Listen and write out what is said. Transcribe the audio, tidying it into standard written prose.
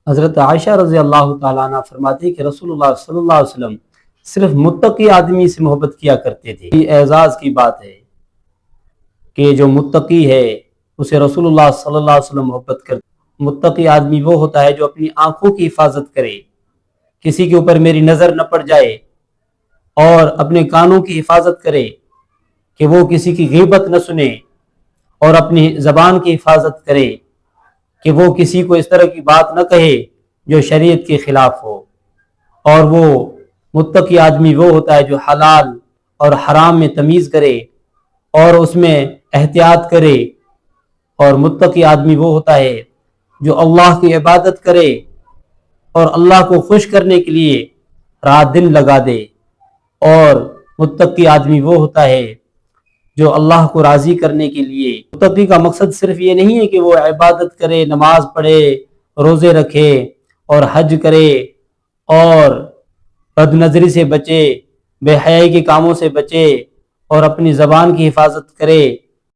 حضرت عائشہ رضی اللہ تعالیٰ عنہ فرماتی کہ رسول اللہ صلی اللہ علیہ وسلم صرف متقی آدمی سے محبت کیا کرتے تھے۔ یہ اعزاز کی بات ہے کہ جو متقی ہے اسے رسول اللہ صلی اللہ علیہ وسلم محبت کرتے۔ متقی آدمی وہ ہوتا ہے جو اپنی آنکھوں کی حفاظت کرے، کسی کے اوپر میری نظر نہ پڑ جائے، اور اپنے کانوں کی حفاظت کرے کہ وہ کسی کی غیبت نہ سنے، اور اپنی زبان کی حفاظت کرے کہ وہ کسی کو اس طرح کی بات نہ کہے جو شریعت کے خلاف ہو۔ اور وہ متقی آدمی وہ ہوتا ہے جو حلال اور حرام میں تمیز کرے اور اس میں احتیاط کرے، اور متقی آدمی وہ ہوتا ہے جو اللہ کی عبادت کرے اور اللہ کو خوش کرنے کے لیے رات دن لگا دے۔ اور متقی آدمی وہ ہوتا ہے جو اللہ کو راضی کرنے کے لیے، متقی کا مقصد صرف یہ نہیں ہے کہ وہ عبادت کرے، نماز پڑھے، روزے رکھے اور حج کرے اور بد نظری سے بچے، بے حیائی کے کاموں سے بچے اور اپنی زبان کی حفاظت کرے